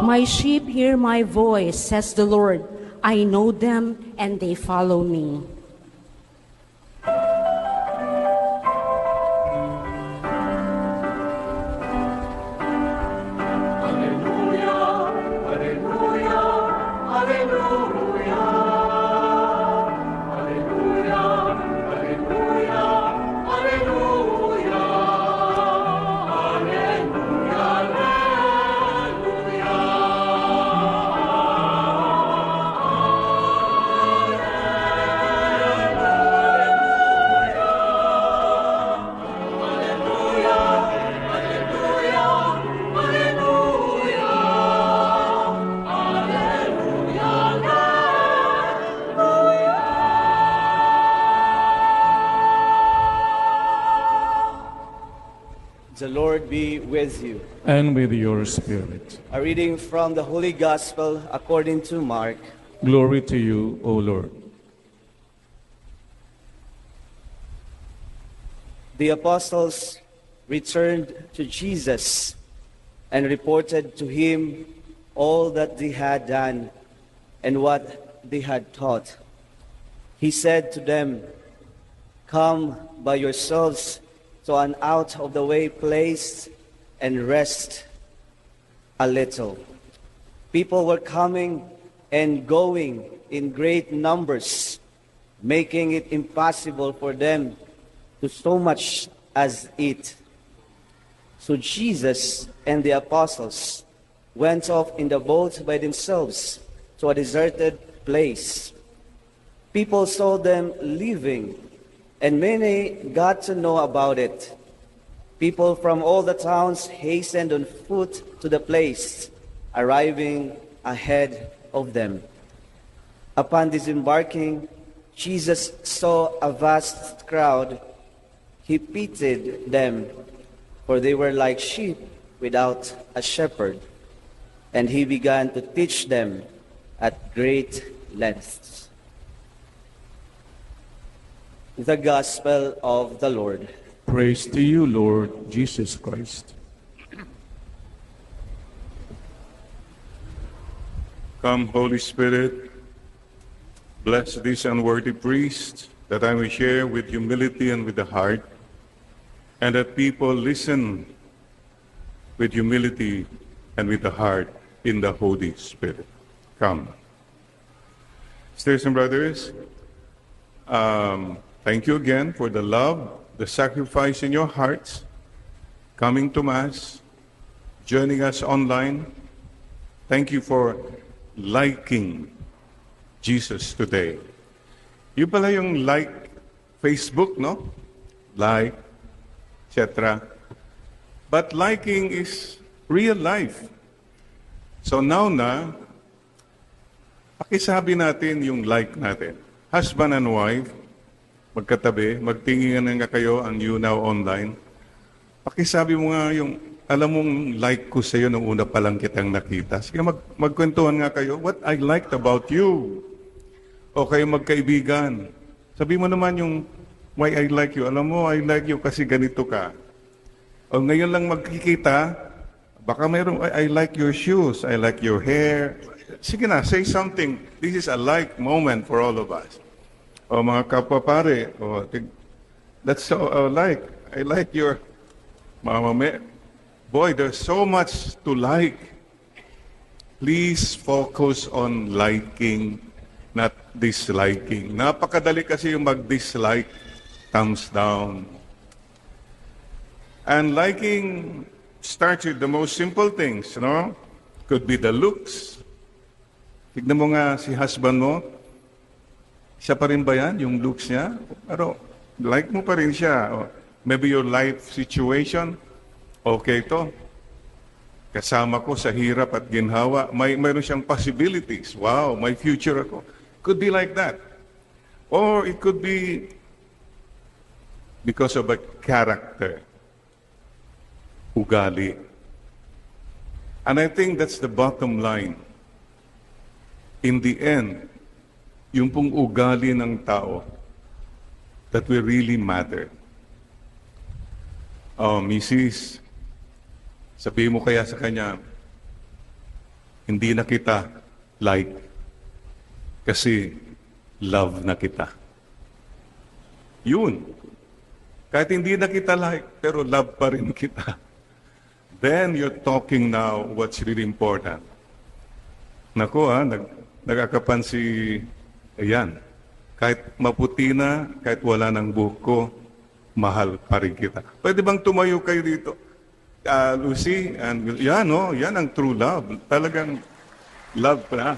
My sheep hear my voice, says the Lord. I know them, and they follow me. The Lord be with you. And with your spirit. A reading from the Holy Gospel according to Mark. Glory to you, O Lord. The apostles returned to Jesus and reported to him all that they had done and what they had taught. He said to them, "Come by yourselves to an out-of-the-way place and rest a little." People were coming and going in great numbers, making it impossible for them to so much as eat. So Jesus and the apostles went off in the boat by themselves to a deserted place. People saw them leaving, and many got to know about it. People from all the towns hastened on foot to the place, arriving ahead of them. Upon disembarking, Jesus saw a vast crowd. He pitied them, for they were like sheep without a shepherd, and he began to teach them at great lengths. The Gospel of the Lord. Praise to you, Lord Jesus Christ. Come, Holy Spirit, bless this unworthy priest, that I may share with humility and with the heart, and that people listen with humility and with the heart in the Holy Spirit. Come. Sisters and brothers, thank you again for the love, the sacrifice in your hearts, coming to Mass, joining us online. Thank you for liking Jesus today. Yung pala yung like Facebook, no? Like, etc. But liking is real life. So now na, pakisabi natin yung like natin. Husband and wife, magkatabi, magtingin nga kayo ang You Now Online. Pakisabi mo nga yung, alam mong like ko sa'yo nung una pa lang kitang nakita. Sige, magkwentuhan nga kayo, what I liked about you. O kayo magkaibigan. Sabi mo naman yung, why I like you. Alam mo, I like you kasi ganito ka. O ngayon lang magkikita, baka mayroong, I like your shoes, I like your hair. Sige na, say something. This is a like moment for all of us. O mga kapwa pare, that's so like. I like your, boy, there's so much to like. Please focus on liking, not disliking. Napakadali kasi yung mag-dislike, thumbs down. And liking starts with the most simple things, you know? Could be the looks. Tignan mo nga si husband mo, siya pa rin ba yan, yung looks niya? Pero like mo pa rin siya. Or maybe your life situation, okay to. Kasama ko sa hirap at ginhawa, mayroon siyang possibilities. Wow, may future ako. Could be like that. Or it could be because of a character. Ugali. And I think that's the bottom line. In the end, yung pong ugali ng tao that will really matter. Oh, Mrs., sabihin mo kaya sa kanya, hindi na kita like kasi love na kita. Yun. Kahit hindi na kita like, pero love pa rin kita. Then you're talking now what's really important. Naku nag-akapan si, ayan, kahit maputi na, kahit wala ng buko, mahal pa rin kita. Pwede bang tumayo kayo dito? Lucy, and yan, no? Yan ang true love. Talagang love pa.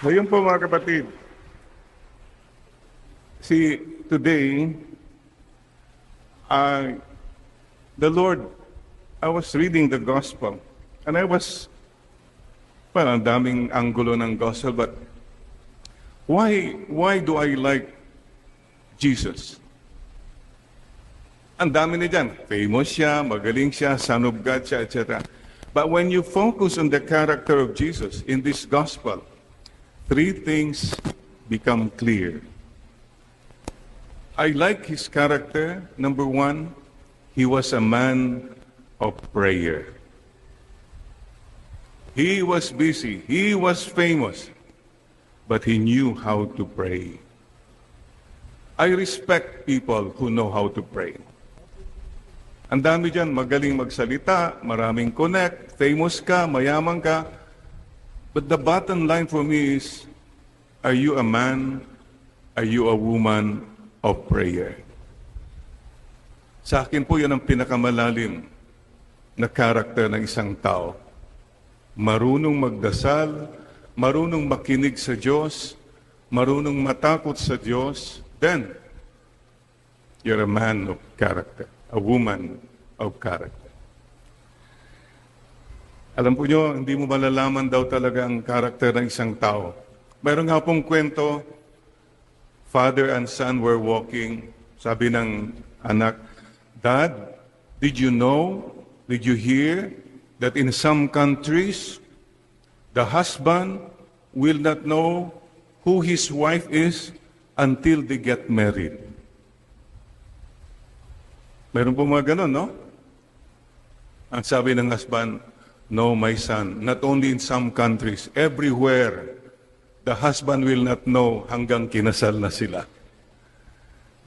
Ngayon po mga kapatid, see, today, the Lord, I was reading the gospel, and I was, well, ang daming anggulo ng gospel, but why do I like Jesus? Ang dami na dyan. Famous siya, magaling siya, son of God siya, etc. But when you focus on the character of Jesus in this gospel, three things become clear. I like his character. Number one, he was a man of prayer. He was busy. He was famous. But he knew how to pray. I respect people who know how to pray. Ang dami dyan, magaling magsalita, maraming connect, famous ka, mayaman ka. But the bottom line for me is, are you a man? Are you a woman of prayer? Sa akin po, yan ang pinakamalalim na karakter ng isang tao. Marunong magdasal, marunong makinig sa Diyos, marunong matakot sa Diyos, then you're a man of character, a woman of character. Alam po nyo, hindi mo malalaman daw talaga ang karakter ng isang tao. Mayroon nga pong kwento, father and son were walking, sabi ng anak, Dad, did you hear that in some countries, the husband will not know who his wife is until they get married? Meron po mga ganun, no? Ang sabi ng husband, no, my son, not only in some countries, everywhere, the husband will not know hanggang kinasal na sila.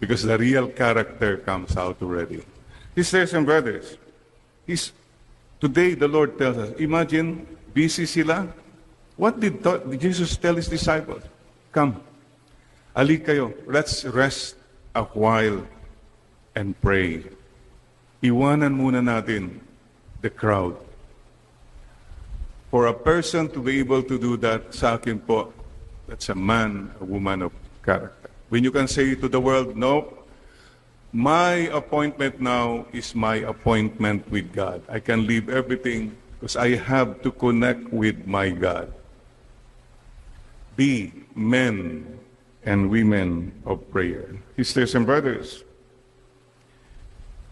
Because the real character comes out already. Sisters and brothers, today the Lord tells us, imagine, busy sila. What did Jesus tell his disciples? Come, alik kayo, let's rest a while and pray. Iwanan muna natin the crowd. For a person to be able to do that, sa akin po, that's a man, a woman of character. When you can say to the world, no, my appointment now is my appointment with God. I can leave everything because I have to connect with my God. Be men and women of prayer. Sisters and brothers,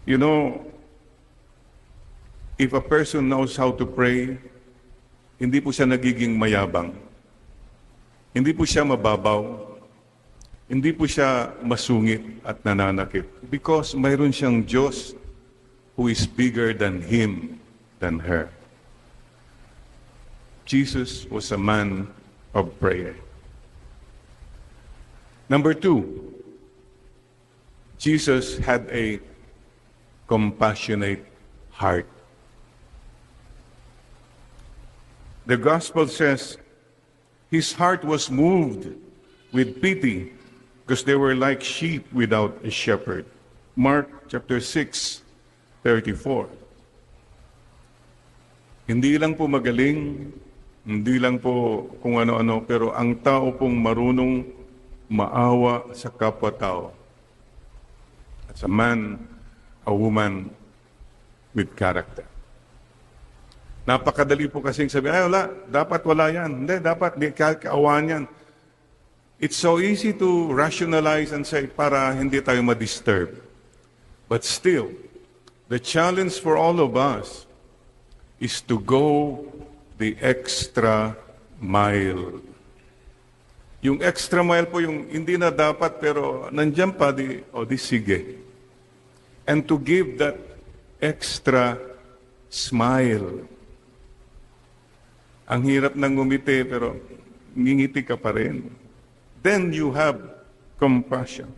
you know, if a person knows how to pray, hindi po siya nagiging mayabang. Hindi po siya mababaw. Hindi po siya masungit at nananakit. Because mayroon siyang Diyos who is bigger than him, than her. Jesus was a man of prayer. Number two, Jesus had a compassionate heart. The gospel says his heart was moved with pity because they were like sheep without a shepherd. Mark chapter 6:34. Hindi lang po magaling, hindi lang po kung ano-ano, pero ang tao pong marunong maawa sa kapwa-tao. As a man, a woman with character. Napakadali po kasing sabi, ay wala, dapat wala yan. Hindi, dapat di kaawaan yan. It's so easy to rationalize and say, para hindi tayo ma-disturb. But still, the challenge for all of us is to go the extra mile. Yung extra mile po, yung hindi na dapat pero nandiyan pa, di sige. and to give that extra smile. Ang hirap nang ngumiti pero ngingiti ka pa rin. Then you have compassion.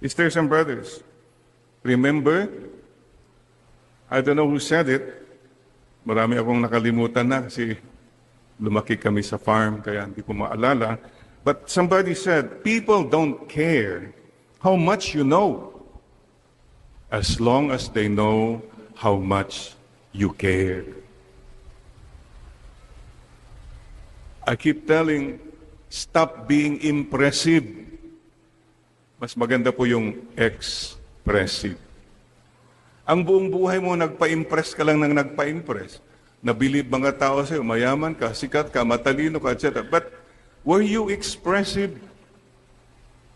Sisters and brothers, remember, I don't know who said it, marami akong nakalimutan na kasi lumaki kami sa farm kaya hindi ko maalala. But somebody said, people don't care how much you know as long as they know how much you care. I keep telling, stop being impressive. Mas maganda po yung expressive. Ang buong buhay mo, nagpa-impress ka lang ng nagpa-impress. Nabilib mga tao sa'yo, mayaman ka, sikat ka, matalino ka, etc. But were you expressive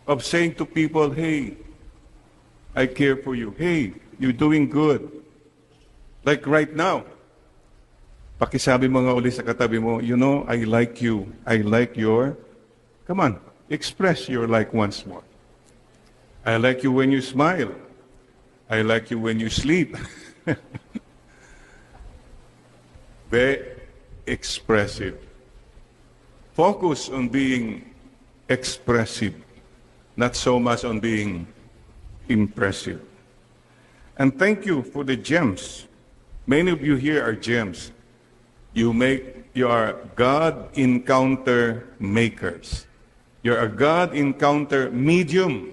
of saying to people, hey, I care for you. Hey, you're doing good. Like right now, pakisabi mo nga uli sa katabi mo, you know, I like you. I like your... Come on, express your like once more. I like you when you smile. I like you when you sleep. Very expressive. Focus on being expressive, not so much on being impressive. And thank you for the gems. Many of you here are gems. You are God encounter makers. You're a God encounter medium.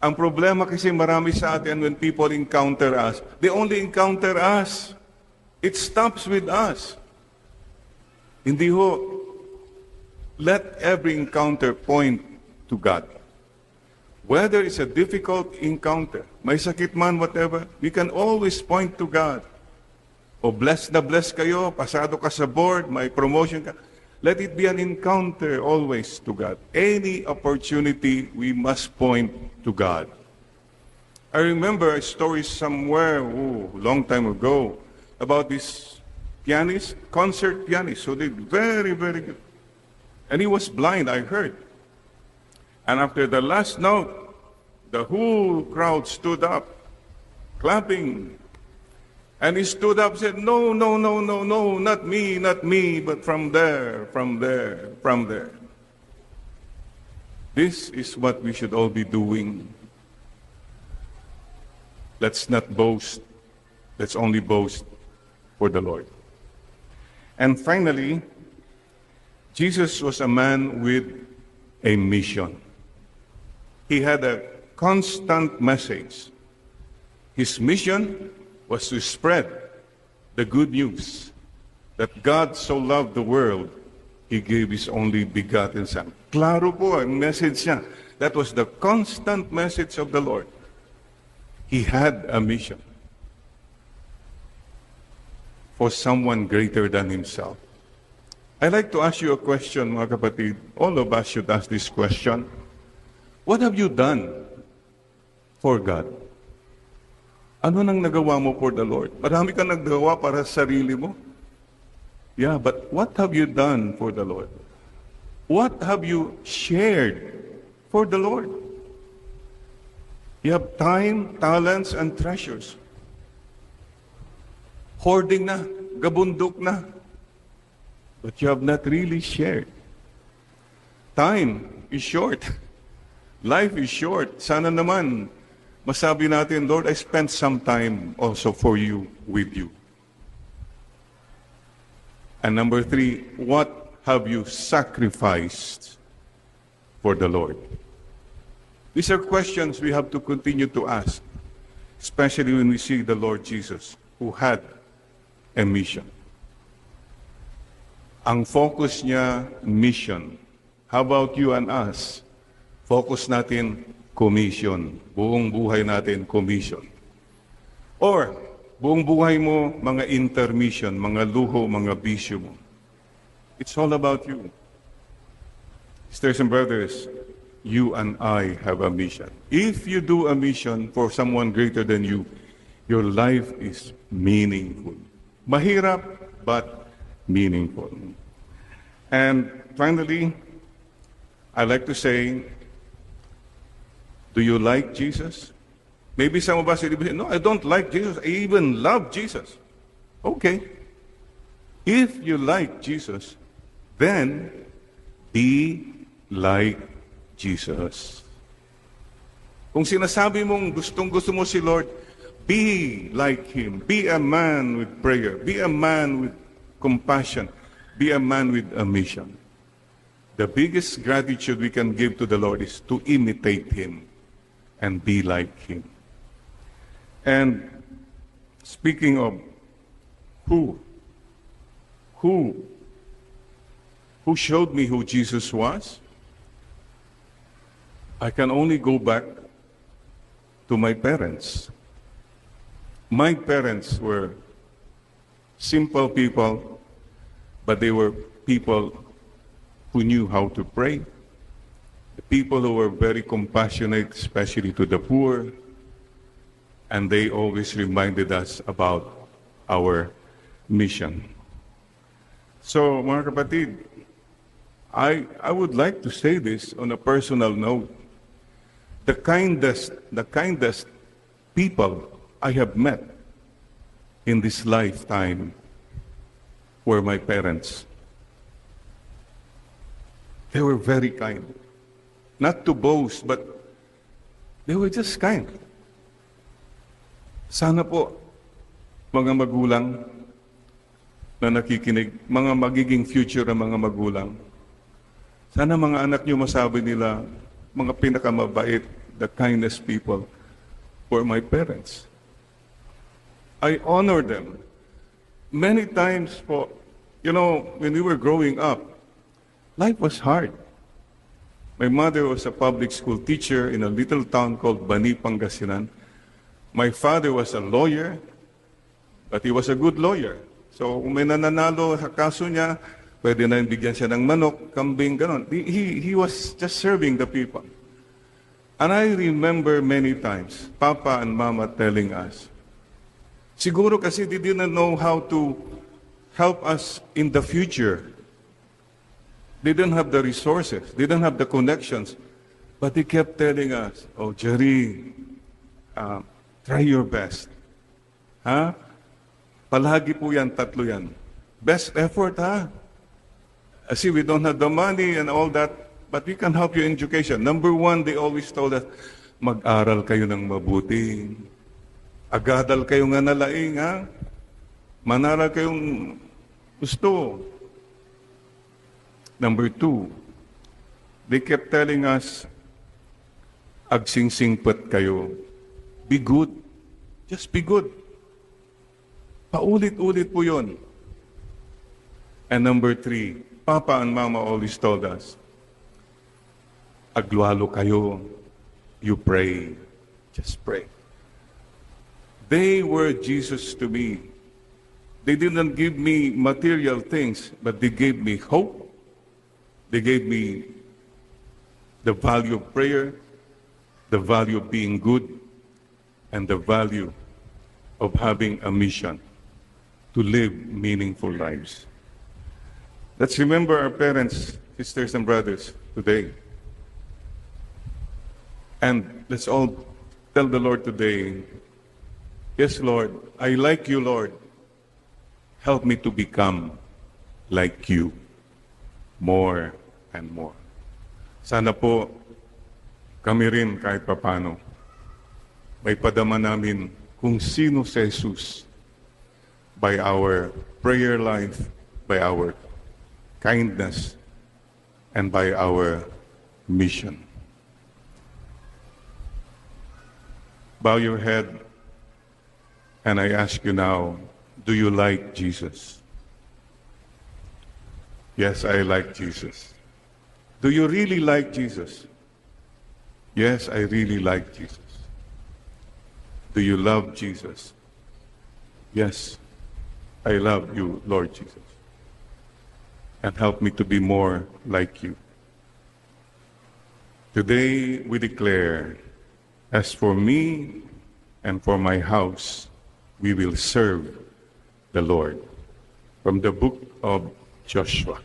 Ang problema kasi marami sa atin when people encounter us, they only encounter us. It stops with us. Hindi ho, let every encounter point to God. Whether it's a difficult encounter, may sakit man, whatever, we can always point to God. O blessed na blessed kayo, pasado ka sa board, may promotion ka. Let it be an encounter always to God. Any opportunity, we must point to God. I remember a story somewhere, long time ago, about this pianist, concert pianist, who did very, very good. And he was blind, I heard. And after the last note, the whole crowd stood up, clapping. And he stood up and said, no, no, no, no, no, not me, but from there, from there, from there. This is what we should all be doing. Let's not boast. Let's only boast for the Lord. And finally, Jesus was a man with a mission. He had a constant message. His mission was to spread the good news that God so loved the world, He gave His only begotten Son. Klaro po ang message niya. That was the constant message of the Lord. He had a mission for someone greater than Himself. I'd like to ask you a question, mga kapatid. All of us should ask this question. What have you done for God? Ano nang nagawa mo for the Lord? Marami kang nagawa para sa sarili mo. Yeah, but what have you done for the Lord? What have you shared for the Lord? You have time, talents, and treasures. Hoarding na, gabundok na. But you have not really shared. Time is short. Life is short. Sana naman, masabi natin, Lord, I spent some time also for you, with you. And number 3, what have you sacrificed for the Lord? These are questions we have to continue to ask, especially when we see the Lord Jesus, who had a mission. Ang focus niya, mission. How about you and us? Focus natin, commission. Buong buhay natin, commission. Or, buong buhay mo, mga intermission, mga luho, mga bisyo mo. It's all about you. Sisters and brothers, you and I have a mission. If you do a mission for someone greater than you, your life is meaningful. Mahirap, but meaningful. And finally, I'd like to say, do you like Jesus? Maybe some of us will say, no, I don't like Jesus. I even love Jesus. Okay. If you like Jesus, then be like Jesus. Kung sinasabi mong gustong-gusto mo si Lord, be like Him. Be a man with prayer. Be a man with compassion. Be a man with a mission. The biggest gratitude we can give to the Lord is to imitate Him and be like Him. And speaking of who showed me who Jesus was, I can only go back to my parents. My parents were simple people, but they were people who knew how to pray. The people who were very compassionate, especially to the poor, and they always reminded us about our mission. So, mga kapatid, I would like to say this on a personal note. The kindest people I have met in this lifetime were my parents. They were very kind. Not to boast, but they were just kind. Sana po, mga magulang na nakikinig, mga magiging future na mga magulang, sana mga anak nyo masabi nila, mga pinakamabait, the kindest people were my parents. I honor them. Many times po, when we were growing up, life was hard. My mother was a public school teacher in a little town called Bani, Pangasinan. My father was a lawyer, but he was a good lawyer. So kung may nananalo sa kaso niya, pwede na bigyan siya ng manok, kambing, ganon. He was just serving the people. And I remember many times, Papa and Mama telling us, siguro kasi they didn't know how to help us in the future. They didn't have the resources. They didn't have the connections. But they kept telling us, oh, Jerry, try your best. Ha? Palagi po yan, tatlo yan. Best effort, ha? See, we don't have the money and all that, but we can help you in education. Number one, they always told us, mag-aral kayo ng mabuti. Agadal kayo nga nalaing, ha? Manaral kayong gusto. Number two, they kept telling us, agsingsingpat kayo. Be good. Just be good. Paulit-ulit po yun. And number three, Papa and Mama always told us, aglualo kayo, you pray. Just pray. They were Jesus to me. They didn't give me material things, but they gave me hope. They gave me the value of prayer, the value of being good, and the value of having a mission to live meaningful lives. Let's remember our parents, sisters and brothers today. And let's all tell the Lord today, yes, Lord, I like you, Lord. Help me to become like you more and more. Sana po kami rin kahit papano may padama namin kung sino si Jesus by our prayer life, by our kindness, and by our mission. Bow your head, and I ask you now, do you like Jesus? Yes, I like Jesus. Do you really like Jesus? Yes, I really like Jesus. Do you love Jesus? Yes, I love you, Lord Jesus. And help me to be more like you. Today we declare, as for me and for my house, we will serve the Lord. From the book of Joshua.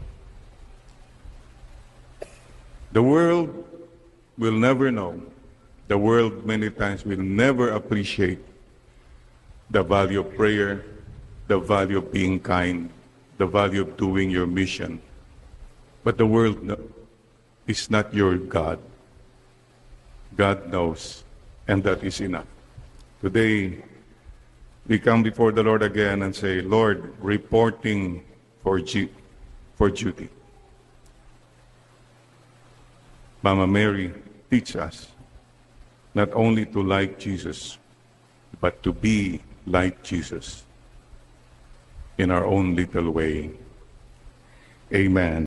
The world will never know The world many times will never appreciate the value of prayer, the value of being kind, the value of doing your mission. But the world is not your God. God knows, and that is enough. Today, we come before the Lord again and say, Lord, reporting for duty. Mama Mary, teach us not only to like Jesus, but to be like Jesus in our own little way. Amen.